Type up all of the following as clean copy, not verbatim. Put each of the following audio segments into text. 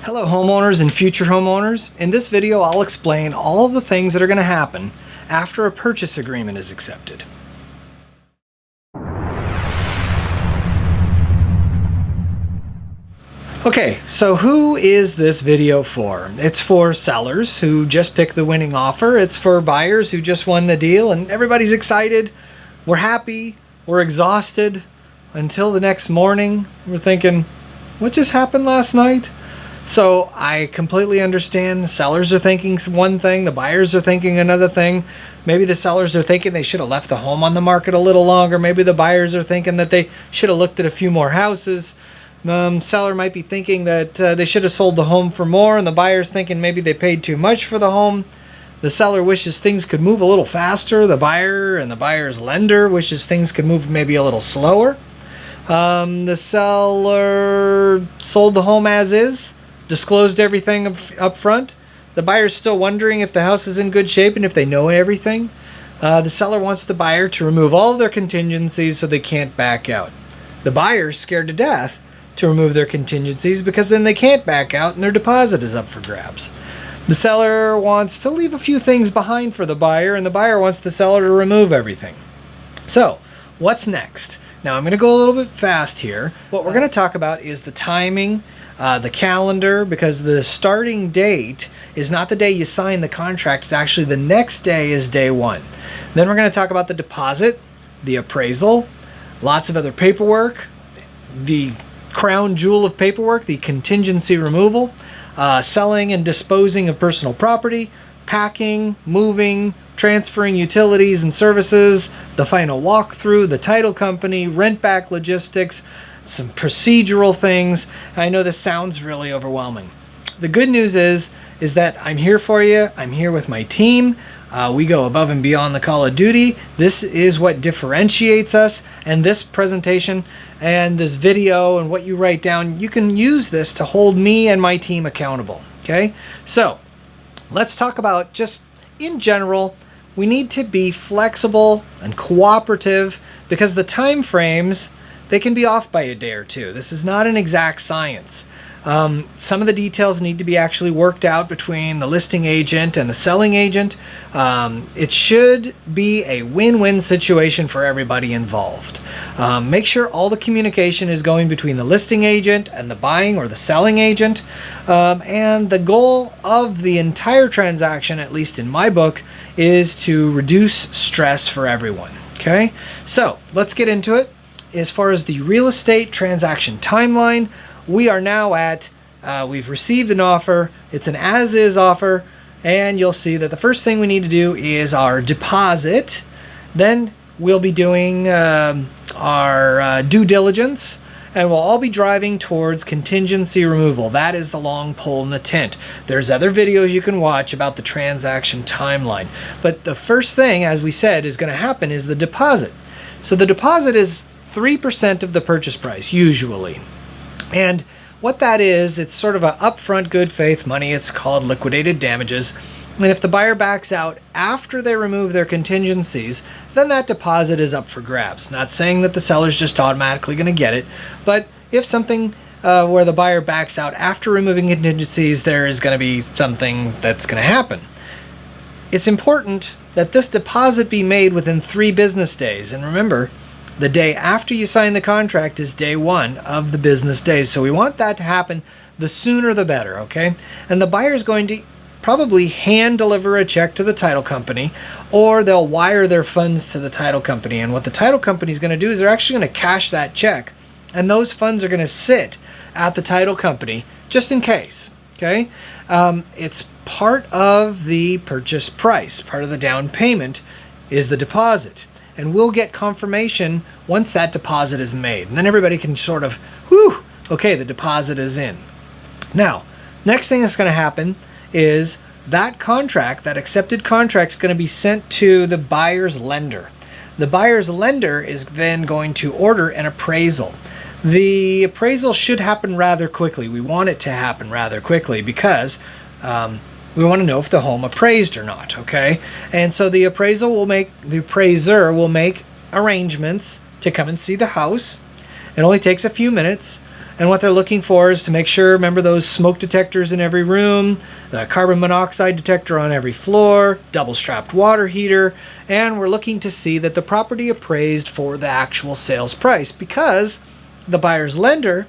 Hello homeowners and future homeowners. In this video I'll explain all of the things that are going to happen after a purchase agreement is accepted. Okay, so who is this video for? It's for sellers who just picked the winning offer. It's for buyers who just won the deal and everybody's excited. We're happy, we're exhausted until the next morning. We're thinking, what just happened last night? So I completely understand. The sellers are thinking one thing, the buyers are thinking another thing. Maybe the sellers are thinking they should have left the home on the market a little longer. Maybe the buyers are thinking that they should have looked at a few more houses. Seller might be thinking that they should have sold the home for more, and the buyer's thinking maybe they paid too much for the home. The seller wishes things could move a little faster. The buyer and the buyer's lender wishes things could move maybe a little slower. The seller sold the home as is, disclosed everything up front. The buyer's still wondering if the house is in good shape and if they know everything. The seller wants the buyer to remove all of their contingencies so they can't back out. The buyer's scared to death to remove their contingencies because then they can't back out and their deposit is up for grabs. The seller wants to leave a few things behind for the buyer, and the buyer wants the seller to remove everything. So, what's next? Now, I'm going to go a little bit fast here. What we're going to talk about is the timing, the calendar, because the starting date is not the day you sign the contract. It's actually the next day is day one. Then we're going to talk about the deposit, the appraisal, lots of other paperwork, the crown jewel of paperwork, the contingency removal, selling and disposing of personal property, packing, moving, transferring utilities and services, the final walkthrough, the title company, rent back logistics, some procedural things. I know this sounds really overwhelming. The good news is that I'm here for you. I'm here with my team. We go above and beyond the call of duty. This is what differentiates us, and this presentation and this video and what you write down, you can use this to hold me and my team accountable. Okay, so let's talk about just in general. We need to be flexible and cooperative because the time frames, they can be off by a day or two. This is not an exact science. Some of the details need to be actually worked out between the listing agent and the selling agent. It should be a win-win situation for everybody involved. Make sure all the communication is going between the listing agent and the buying or the selling agent. And the goal of the entire transaction, at least in my book, is to reduce stress for everyone. Okay, so let's get into it. As far as the real estate transaction timeline, we are now at, we've received an offer. It's an as-is offer, and you'll see that the first thing we need to do is our deposit. Then we'll be doing our due diligence, and we'll all be driving towards contingency removal. That is the long pole in the tent. There's other videos you can watch about the transaction timeline. But the first thing, as we said, is going to happen is the deposit. So the deposit is 3% of the purchase price, usually. And what that is, it's sort of an upfront good faith money. It's called liquidated damages. And if the buyer backs out after they remove their contingencies, then that deposit is up for grabs. Not saying that the seller's just automatically going to get it, but if something where the buyer backs out after removing contingencies, there is going to be something that's going to happen. It's important that this deposit be made within 3 business days. And remember, the day after you sign the contract is day one of the business days. So we want that to happen the sooner the better, okay? And the buyer is going to probably hand deliver a check to the title company, or they'll wire their funds to the title company. And what the title company is going to do is they're actually going to cash that check, and those funds are going to sit at the title company just in case, okay? It's part of the purchase price. Part of the down payment is the deposit. And we'll get confirmation once that deposit is made. And then everybody can sort of, whew, okay, the deposit is in. Now, next thing that's going to happen is that contract, that accepted contract, is going to be sent to the buyer's lender. The buyer's lender is then going to order an appraisal. The appraisal should happen rather quickly. We want it to happen rather quickly because we want to know if the home appraised or not, okay? And so the appraiser will make arrangements to come and see the house. It only takes a few minutes. And what they're looking for is to make sure, remember those smoke detectors in every room, the carbon monoxide detector on every floor, double strapped water heater, and we're looking to see that the property appraised for the actual sales price, because the buyer's lender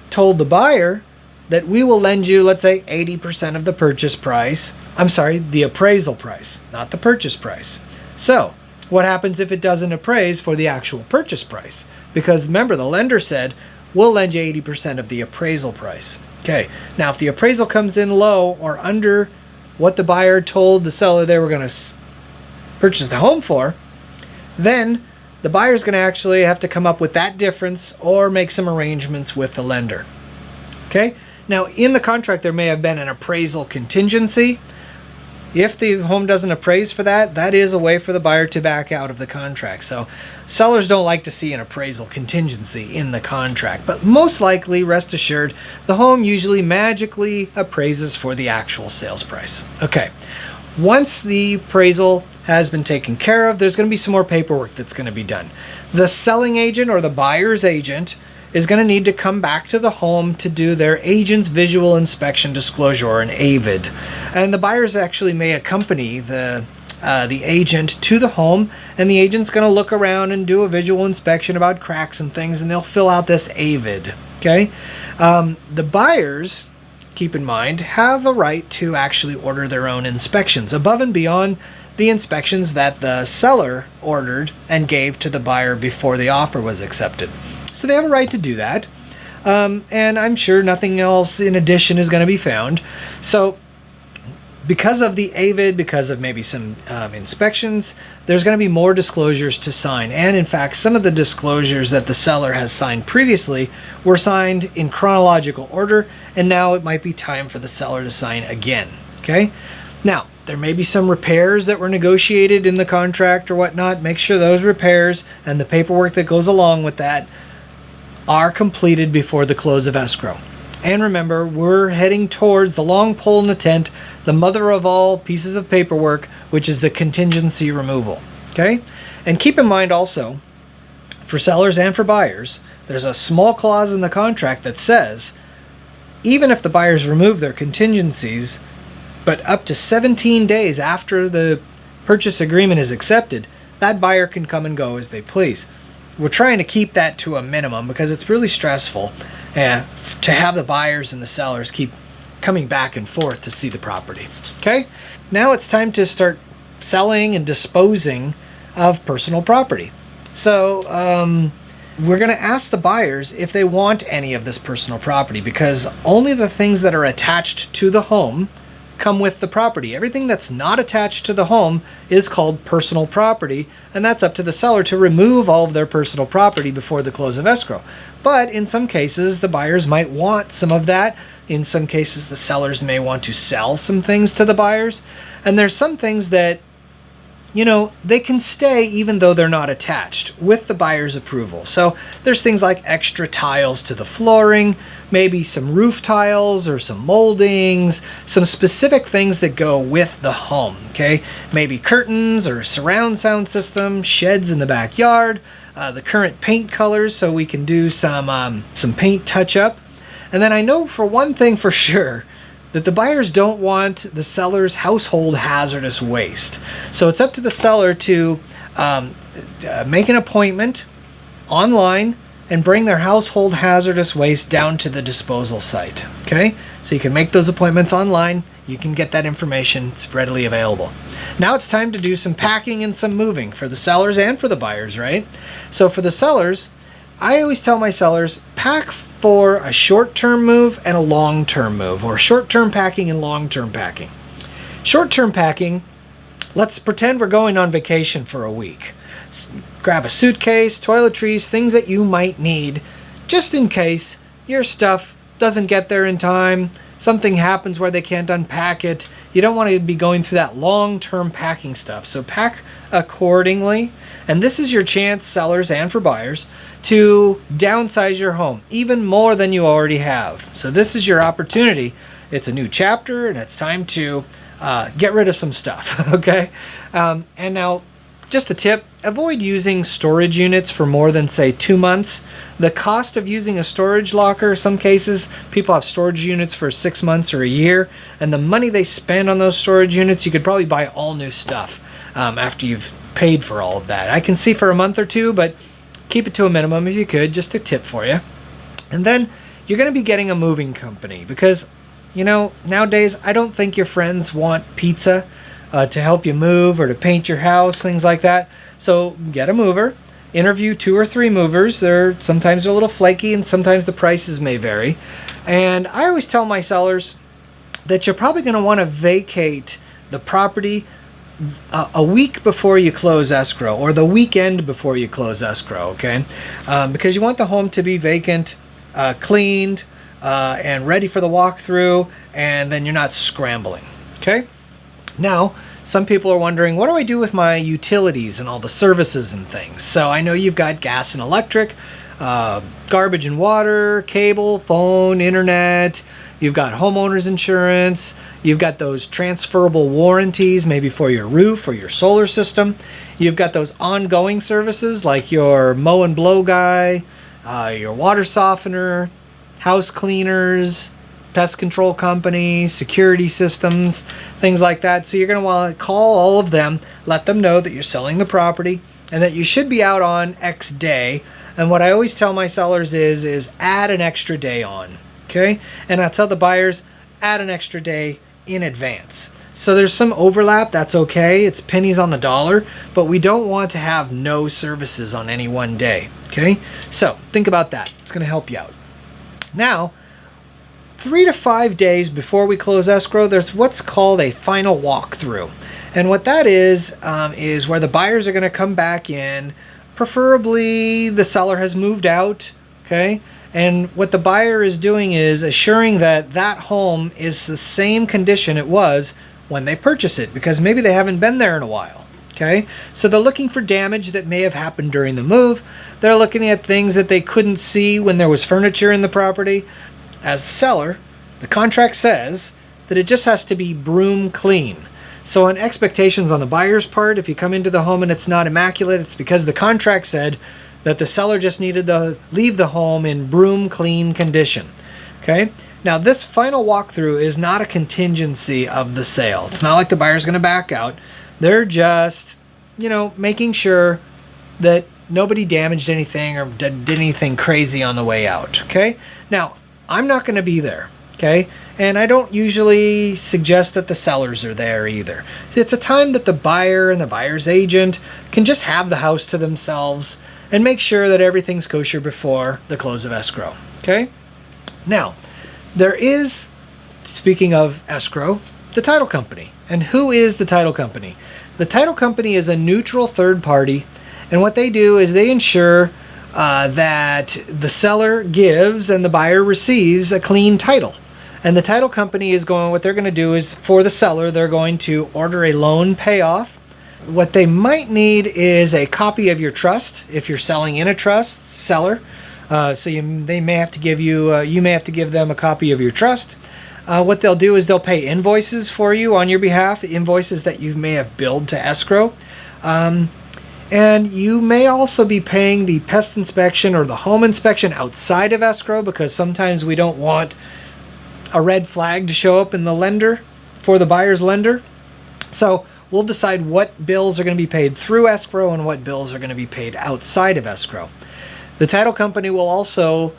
told the buyer that we will lend you, let's say, 80% of the purchase price. I'm sorry, the appraisal price, not the purchase price. So what happens if it doesn't appraise for the actual purchase price? Because remember, the lender said, we'll lend you 80% of the appraisal price. Okay, now if the appraisal comes in low or under what the buyer told the seller they were going to purchase the home for, then the buyer's going to actually have to come up with that difference or make some arrangements with the lender. Okay, now in the contract there may have been an appraisal contingency. If the home doesn't appraise for that, that is a way for the buyer to back out of the contract. So sellers don't like to see an appraisal contingency in the contract, but most likely, rest assured, the home usually magically appraises for the actual sales price. Okay, once the appraisal has been taken care of, there's going to be some more paperwork that's going to be done. The selling agent or the buyer's agent is going to need to come back to the home to do their agent's visual inspection disclosure, or an AVID. And the buyers actually may accompany the agent to the home, and the agent's going to look around and do a visual inspection about cracks and things, and they'll fill out this AVID. Okay, the buyers, keep in mind, have a right to actually order their own inspections above and beyond the inspections that the seller ordered and gave to the buyer before the offer was accepted. So they have a right to do that. And I'm sure nothing else in addition is going to be found. So because of the AVID, because of maybe some inspections, there's going to be more disclosures to sign. And in fact, some of the disclosures that the seller has signed previously were signed in chronological order, and now it might be time for the seller to sign again. Okay? Now, there may be some repairs that were negotiated in the contract or whatnot. Make sure those repairs and the paperwork that goes along with that are completed before the close of escrow. And remember, we're heading towards the long pole in the tent, the mother of all pieces of paperwork, which is the contingency removal. Okay? And keep in mind also, for sellers and for buyers, there's a small clause in the contract that says, even if the buyers remove their contingencies, but up to 17 days after the purchase agreement is accepted, that buyer can come and go as they please. We're trying to keep that to a minimum because it's really stressful to have the buyers and the sellers keep coming back and forth to see the property. Okay? Now it's time to start selling and disposing of personal property. So we're going to ask the buyers if they want any of this personal property, because only the things that are attached to the home come with the property. Everything that's not attached to the home is called personal property, and that's up to the seller to remove all of their personal property before the close of escrow. But in some cases, the buyers might want some of that. In some cases, the sellers may want to sell some things to the buyers. And there's some things that, you know, they can stay even though they're not attached with the buyer's approval. So there's things like extra tiles to the flooring, maybe some roof tiles or some moldings, some specific things that go with the home, okay? Maybe curtains or surround sound system, sheds in the backyard, the current paint colors so we can do some paint touch-up. And then I know for one thing for sure, that the buyers don't want the seller's household hazardous waste. So it's up to the seller to make an appointment online and bring their household hazardous waste down to the disposal site. Okay? So you can make those appointments online. You can get that information. It's readily available. Now it's time to do some packing and some moving for the sellers and for the buyers, right? So for the sellers, I always tell my sellers, pack for a short-term move and a long-term move, or short-term packing and long-term packing. Short-term packing, let's pretend we're going on vacation for a week. Grab a suitcase, toiletries, things that you might need, just in case your stuff doesn't get there in time, something happens where they can't unpack it. You don't want to be going through that long-term packing stuff. So pack accordingly. And this is your chance, sellers and for buyers, to downsize your home even more than you already have. So this is your opportunity. It's a new chapter and it's time to get rid of some stuff. Okay. And now just a tip, avoid using storage units for more than, say, 2 months. The cost of using a storage locker, some cases, people have storage units for 6 months or a year, and the money they spend on those storage units, you could probably buy all new stuff after you've paid for all of that. I can see for a month or two, but keep it to a minimum if you could, just a tip for you. And then you're going to be getting a moving company because, you know, nowadays, I don't think your friends want pizza to help you move or to paint your house, things like that. So get a mover, interview 2 or 3 movers. Sometimes they're a little flaky and sometimes the prices may vary. And I always tell my sellers that you're probably going to want to vacate the property a week before you close escrow, or the weekend before you close escrow, okay? Because you want the home to be vacant, cleaned, and ready for the walkthrough, and then you're not scrambling, okay? Now, some people are wondering, what do I do with my utilities and all the services and things? So I know you've got gas and electric, garbage and water, cable, phone, internet. You've got homeowners insurance. You've got those transferable warranties, maybe for your roof or your solar system. You've got those ongoing services like your mow and blow guy, your water softener, house cleaners, pest control companies, security systems, things like that. So you're going to want to call all of them, let them know that you're selling the property and that you should be out on X day. And what I always tell my sellers is add an extra day on, okay? And I tell the buyers, add an extra day in advance. So there's some overlap, that's okay. It's pennies on the dollar, but we don't want to have no services on any one day, okay? So think about that. It's going to help you out. Now, 3 to 5 days before we close escrow, there's what's called a final walkthrough. And what that is where the buyers are going to come back in. Preferably the seller has moved out, okay? And what the buyer is doing is assuring that that home is the same condition it was when they purchase it, because maybe they haven't been there in a while, okay? So they're looking for damage that may have happened during the move. They're looking at things that they couldn't see when there was furniture in the property. As a seller, the contract says that it just has to be broom clean. So on expectations on the buyer's part, if you come into the home and it's not immaculate, it's because the contract said that the seller just needed to leave the home in broom clean condition. Okay? Now this final walkthrough is not a contingency of the sale. It's not like the buyer's going to back out. They're just, you know, making sure that nobody damaged anything or did anything crazy on the way out. Okay? Now, I'm not going to be there, okay? And I don't usually suggest that the sellers are there either. It's a time that the buyer and the buyer's agent can just have the house to themselves and make sure that everything's kosher before the close of escrow, okay? Now, there is, speaking of escrow, the title company. And who is the title company? The title company is a neutral third party, and what they do is they ensure that the seller gives and the buyer receives a clean title. And the title company is what they're going to do is for the seller, they're going to order a loan payoff. What they might need is a copy of your trust if you're selling in a trust, seller. They may have to give you, you may have to give them a copy of your trust. What they'll do is they'll pay invoices for you on your behalf, invoices that you may have billed to escrow. And you may also be paying the pest inspection or the home inspection outside of escrow, because sometimes we don't want a red flag to show up in the lender for the buyer's lender. So we'll decide what bills are going to be paid through escrow and what bills are going to be paid outside of escrow. The title company will also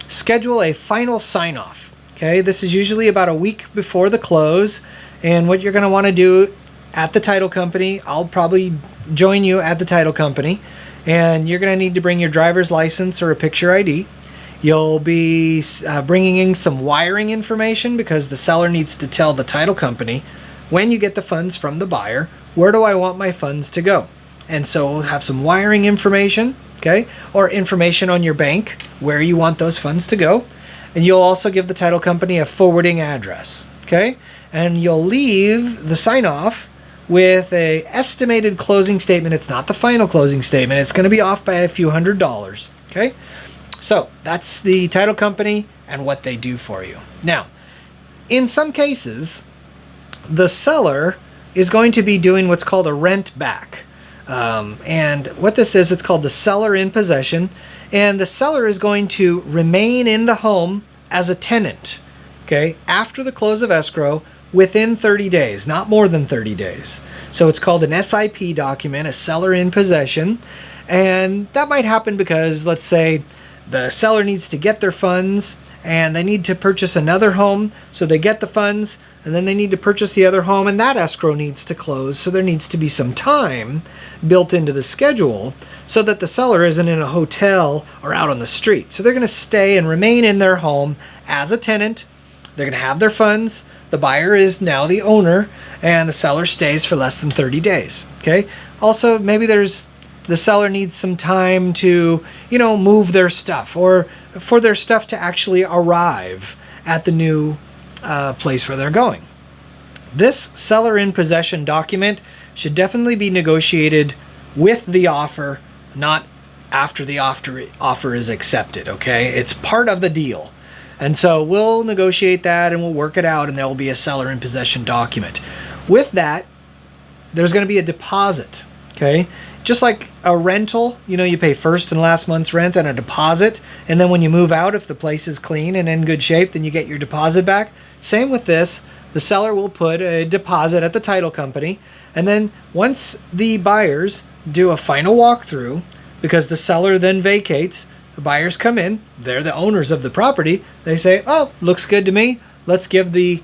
schedule a final sign-off. Okay, this is usually about a week before the close. And what you're going to want to do at the title company, I'll probably join you at the title company, and you're going to need to bring your driver's license or a picture ID. You'll be bringing in some wiring information, because the seller needs to tell the title company, when you get the funds from the buyer, where do I want my funds to go? And so we'll have some wiring information, okay, or information on your bank where you want those funds to go. And you'll also give the title company a forwarding address, okay? And you'll leave the sign off with a estimated closing statement. It's not the final closing statement. It's going to be off by a few $100s, okay? So that's the title company and what they do for you. Now, in some cases, the seller is going to be doing what's called a rent back. And what this is, it's called the seller in possession. And the seller is going to remain in the home as a tenant, okay, after the close of escrow within 30 days, not more than 30 days. So it's called an SIP document, a seller in possession. And that might happen because, let's say, the seller needs to get their funds and they need to purchase another home. So they get the funds and then they need to purchase the other home, and that escrow needs to close. So there needs to be some time built into the schedule so that the seller isn't in a hotel or out on the street. So they're going to stay and remain in their home as a tenant. They're going to have their funds. The buyer is now the owner, and the seller stays for less than 30 days. Okay. Also, maybe the seller needs some time to, move their stuff, or for their stuff to actually arrive at the new place where they're going. This seller in possession document should definitely be negotiated with the offer, not after the offer is accepted. Okay. It's part of the deal. And so we'll negotiate that and we'll work it out, and there will be a seller in possession document. With that, there's going to be a deposit. Okay. Just like a rental, you pay first and last month's rent and a deposit. And then when you move out, if the place is clean and in good shape, then you get your deposit back. Same with this. The seller will put a deposit at the title company. And then once the buyers do a final walkthrough, because the seller then vacates, the buyers come in, they're the owners of the property. They say, oh, looks good to me. Let's give the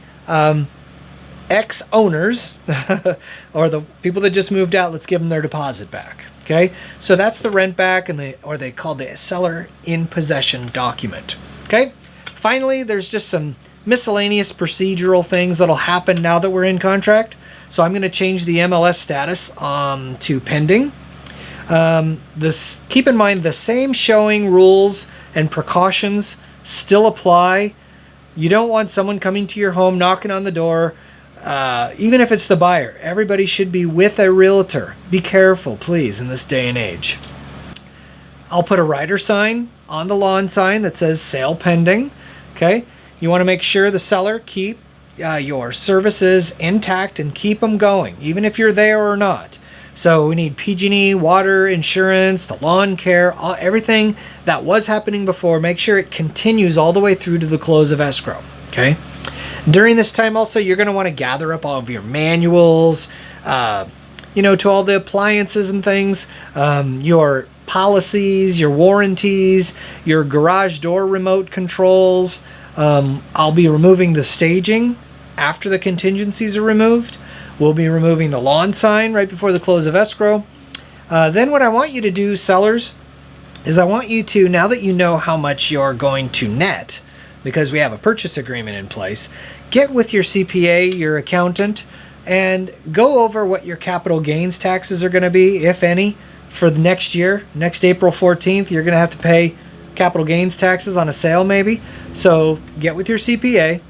ex-owners or the people that just moved out, let's give them their deposit back. Okay, so that's the rent back, and they call the seller in possession document. Okay, finally, there's just some miscellaneous procedural things that'll happen now that we're in contract. So I'm going to change the MLS status to pending. Keep in mind the same showing rules and precautions still apply. You don't want someone coming to your home, knocking on the door. Even if it's the buyer, everybody should be with a realtor. Be careful, please, in this day and age. I'll put a rider sign on the lawn sign that says sale pending. Okay. You want to make sure the seller keep your services intact and keep them going, even if you're there or not. So we need PG&E, water, insurance, the lawn care, everything that was happening before. Make sure it continues all the way through to the close of escrow. Okay. During this time also, you're going to want to gather up all of your manuals, to all the appliances and things, your policies, your warranties, your garage door remote controls. I'll be removing the staging after the contingencies are removed. We'll be removing the lawn sign right before the close of escrow. Then what I want you to do, sellers, is I want you to, now that you know how much you're going to net, because we have a purchase agreement in place, get with your CPA, your accountant, and go over what your capital gains taxes are going to be, if any, for the next year. Next April 14th, you're going to have to pay capital gains taxes on a sale maybe. So get with your CPA.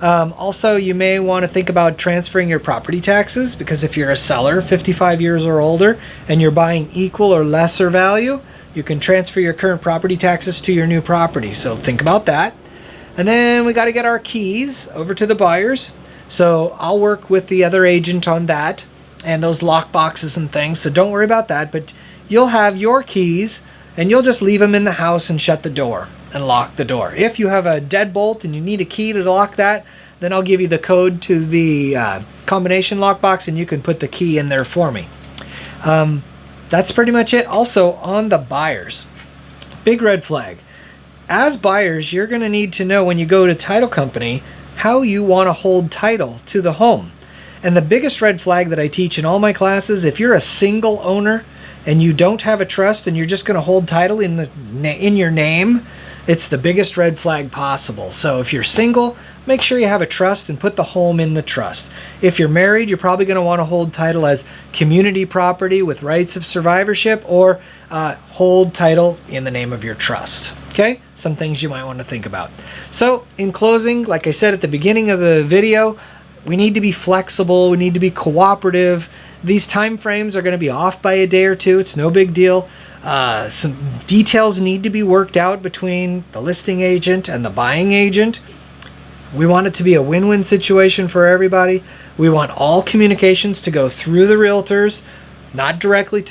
Also, you may want to think about transferring your property taxes, because if you're a seller 55 years or older and you're buying equal or lesser value, you can transfer your current property taxes to your new property. So think about that. And then we got to get our keys over to the buyers. So I'll work with the other agent on that and those lock boxes and things. So don't worry about that, but you'll have your keys and you'll just leave them in the house and shut the door and lock the door. If you have a deadbolt and you need a key to lock that, then I'll give you the code to the combination lockbox and you can put the key in there for me. That's pretty much it. Also, on the buyers, big red flag. As buyers, you're going to need to know when you go to title company how you want to hold title to the home. And the biggest red flag that I teach in all my classes, if you're a single owner and you don't have a trust and you're just going to hold title in your name, it's the biggest red flag possible. So if you're single, make sure you have a trust and put the home in the trust. If you're married, you're probably going to want to hold title as community property with rights of survivorship, or hold title in the name of your trust. Okay, some things you might want to think about. So in closing, like I said at the beginning of the video, we need to be flexible. We need to be cooperative. These time frames are going to be off by a day or two. It's no big deal. Some details need to be worked out between the listing agent and the buying agent. We want it to be a win-win situation for everybody. We want all communications to go through the realtors. not directly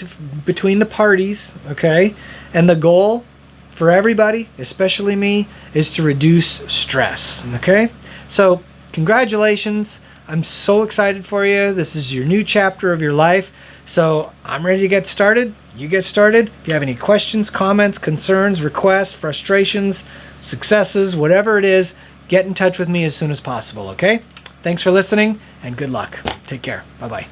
between the parties, okay? And the goal for everybody, especially me, is to reduce stress, okay? So congratulations. I'm so excited for you. This is your new chapter of your life. So I'm ready to get started. You get started. If you have any questions, comments, concerns, requests, frustrations, successes, whatever it is, get in touch with me as soon as possible, okay? Thanks for listening and good luck. Take care. Bye-bye.